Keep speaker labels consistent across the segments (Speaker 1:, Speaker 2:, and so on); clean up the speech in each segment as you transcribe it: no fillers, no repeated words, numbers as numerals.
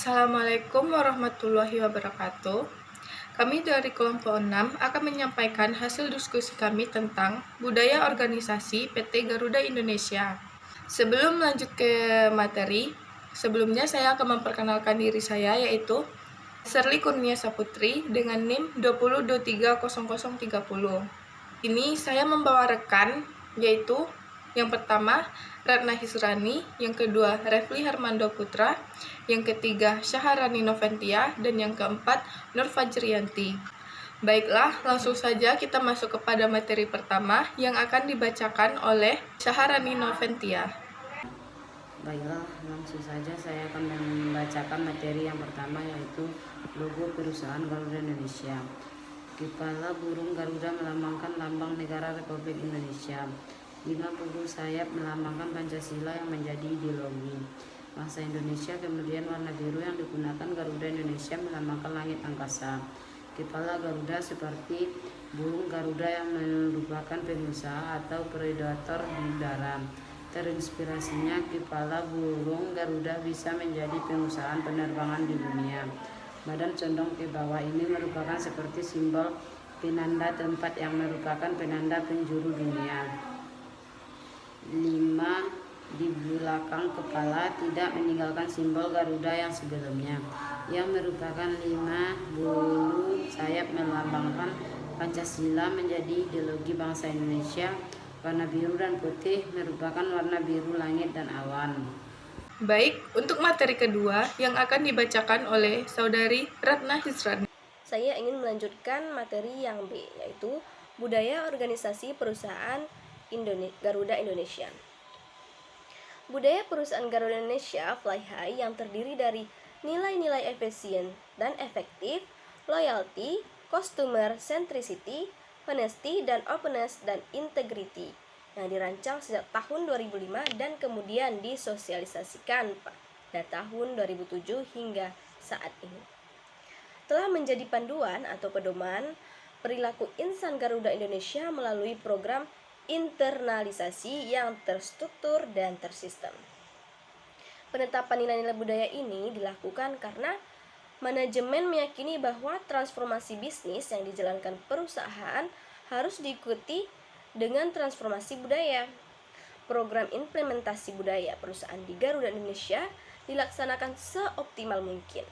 Speaker 1: Assalamualaikum warahmatullahi wabarakatuh. Kami dari kelompok 6 akan menyampaikan hasil diskusi kami tentang budaya organisasi PT Garuda Indonesia. Sebelum lanjut ke materi, sebelumnya saya akan memperkenalkan diri saya, yaitu Serly Kurnia Saputri dengan NIM 20230030. Ini saya membawa rekan, yaitu yang pertama Ratna Hisrani, yang kedua Refli Hermando Putra, yang ketiga Syaharani Novantia, dan yang keempat Nur Fajriyanti. Baiklah, langsung saja kita masuk kepada materi pertama yang akan dibacakan oleh Syaharani Novantia.
Speaker 2: Baiklah, langsung saja saya akan membacakan materi yang pertama, yaitu logo perusahaan Garuda Indonesia. Kepala burung Garuda melambangkan lambang negara Republik Indonesia. 50 sayap melambangkan Pancasila yang menjadi ideologi bangsa Indonesia. Kemudian warna biru yang digunakan Garuda Indonesia melambangkan langit angkasa. Kepala Garuda seperti burung Garuda yang merupakan pengusaha atau predator di udara. Terinspirasinya, kepala burung Garuda bisa menjadi pengusaha penerbangan di dunia. Badan condong ke bawah ini merupakan seperti simbol penanda tempat yang merupakan penanda penjuru dunia. 5. Di belakang kepala tidak meninggalkan simbol Garuda yang sebelumnya, yang merupakan 5 bulu sayap melambangkan Pancasila menjadi ideologi bangsa Indonesia. Warna biru dan putih merupakan warna biru langit dan awan.
Speaker 1: Baik, untuk materi kedua yang akan dibacakan oleh Saudari Ratna Hisrani.
Speaker 3: Saya ingin melanjutkan materi yang B, yaitu budaya organisasi perusahaan Garuda Indonesia. Budaya perusahaan Garuda Indonesia Fly High yang terdiri dari nilai-nilai efisien dan efektif, loyalty, customer centricity, honesty dan openness dan integrity, yang dirancang sejak tahun 2005 dan kemudian disosialisasikan pada tahun 2007 hingga saat ini. Telah menjadi panduan atau pedoman perilaku insan Garuda Indonesia melalui program internalisasi yang terstruktur dan tersistem. Penetapan nilai-nilai budaya ini dilakukan karena manajemen meyakini bahwa transformasi bisnis yang dijalankan perusahaan harus diikuti dengan transformasi budaya. Program implementasi budaya perusahaan di Garuda Indonesia dilaksanakan seoptimal mungkin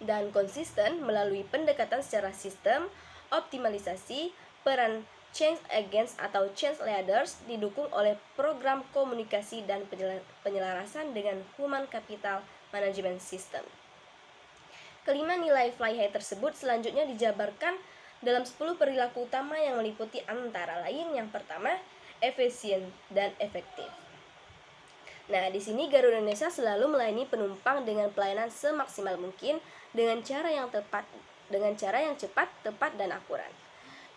Speaker 3: dan konsisten melalui pendekatan secara sistem, optimalisasi, peran change agents atau change leaders didukung oleh program komunikasi dan penyelarasan dengan human capital management system. Kelima nilai Fly High tersebut selanjutnya dijabarkan dalam 10 perilaku utama yang meliputi antara lain yang pertama, efisien dan efektif. Nah, di sini Garuda Indonesia selalu melayani penumpang dengan pelayanan semaksimal mungkin dengan cara yang cepat, tepat dan akurat.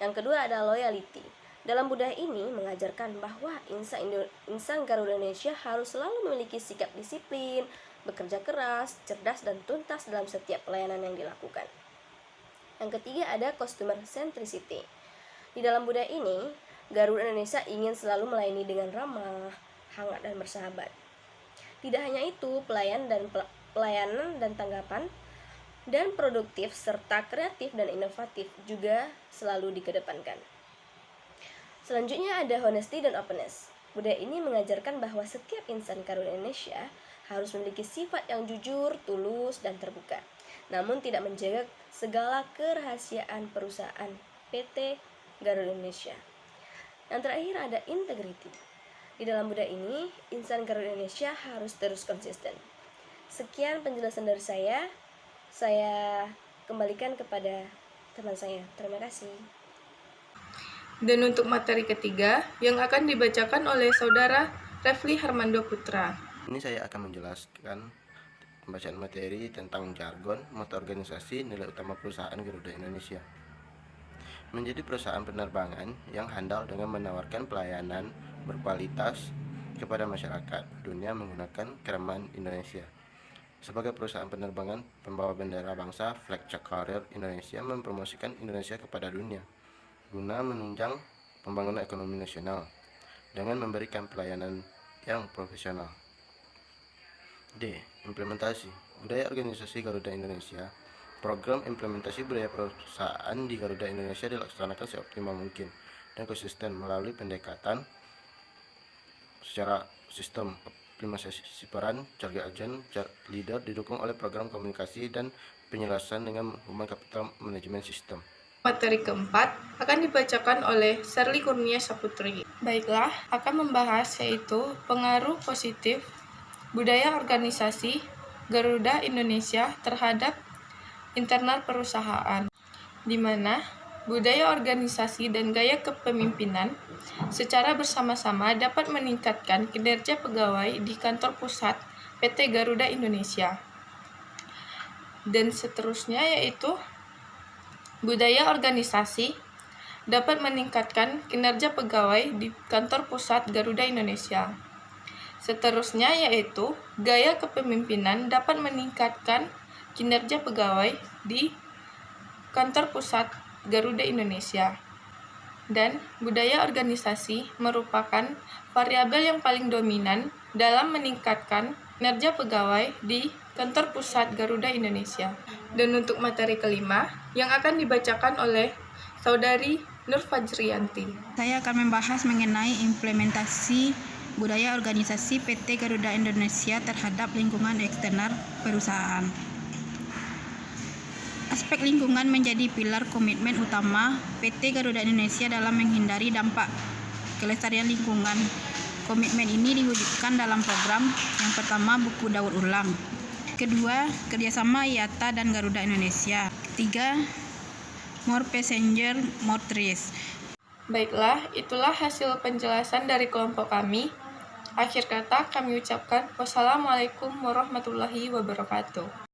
Speaker 3: Yang kedua adalah loyalty. Dalam budaya ini mengajarkan bahwa insan Garuda Indonesia harus selalu memiliki sikap disiplin, bekerja keras, cerdas dan tuntas dalam setiap pelayanan yang dilakukan. Yang ketiga ada customer centricity. Di dalam budaya ini, Garuda Indonesia ingin selalu melayani dengan ramah, hangat dan bersahabat. Tidak hanya itu, pelayanan dan tanggapan dan produktif serta kreatif dan inovatif juga selalu dikedepankan. Selanjutnya ada honesty dan openness. Budaya ini mengajarkan bahwa setiap insan Garuda Indonesia harus memiliki sifat yang jujur, tulus, dan terbuka, namun tidak menjaga segala kerahasiaan perusahaan PT Garuda Indonesia. Yang terakhir ada integrity. Di dalam budaya ini, insan Garuda Indonesia harus terus konsisten. Sekian penjelasan dari saya kembalikan kepada teman saya. Terima kasih.
Speaker 1: Dan untuk materi ketiga yang akan dibacakan oleh Saudara Refli Hermando Putra.
Speaker 4: Ini saya akan menjelaskan pembacaan materi tentang jargon, moto organisasi, nilai utama perusahaan Garuda Indonesia. Menjadi perusahaan penerbangan yang handal dengan menawarkan pelayanan berkualitas kepada masyarakat dunia menggunakan kereman Indonesia. Sebagai perusahaan penerbangan pembawa bendera bangsa, Flag Carrier Indonesia mempromosikan Indonesia kepada dunia guna menunjang pembangunan ekonomi nasional dengan memberikan pelayanan yang profesional. D. Implementasi budaya organisasi Garuda Indonesia. Program implementasi budaya perusahaan di Garuda Indonesia dilaksanakan seoptimal mungkin dan konsisten melalui pendekatan secara sistem optimalisasi peran, target agent, leader didukung oleh program komunikasi dan penjelasan dengan human capital management system.
Speaker 1: Materi keempat akan dibacakan oleh Sherly Kurnia Saputri. Baiklah, akan membahas yaitu pengaruh positif budaya organisasi Garuda Indonesia terhadap internal perusahaan, di mana budaya organisasi dan gaya kepemimpinan secara bersama-sama dapat meningkatkan kinerja pegawai di kantor pusat PT Garuda Indonesia. Dan seterusnya yaitu budaya organisasi dapat meningkatkan kinerja pegawai di kantor pusat Garuda Indonesia. Seterusnya yaitu gaya kepemimpinan dapat meningkatkan kinerja pegawai di kantor pusat Garuda Indonesia. Dan budaya organisasi merupakan variabel yang paling dominan dalam meningkatkan kinerja pegawai di kantor pusat Garuda Indonesia. Dan untuk materi kelima yang akan dibacakan oleh Saudari Nur Fajriyanti.
Speaker 5: Saya akan membahas mengenai implementasi budaya organisasi PT Garuda Indonesia terhadap lingkungan eksternal perusahaan. Aspek lingkungan menjadi pilar komitmen utama PT Garuda Indonesia dalam menghindari dampak kelestarian lingkungan. Komitmen ini diwujudkan dalam program yang pertama, buku daur ulang. Kedua, kerjasama IATA dan Garuda Indonesia. Ketiga, more passenger, more trees.
Speaker 1: Baiklah, itulah hasil penjelasan dari kelompok kami. Akhir kata kami ucapkan wassalamualaikum warahmatullahi wabarakatuh.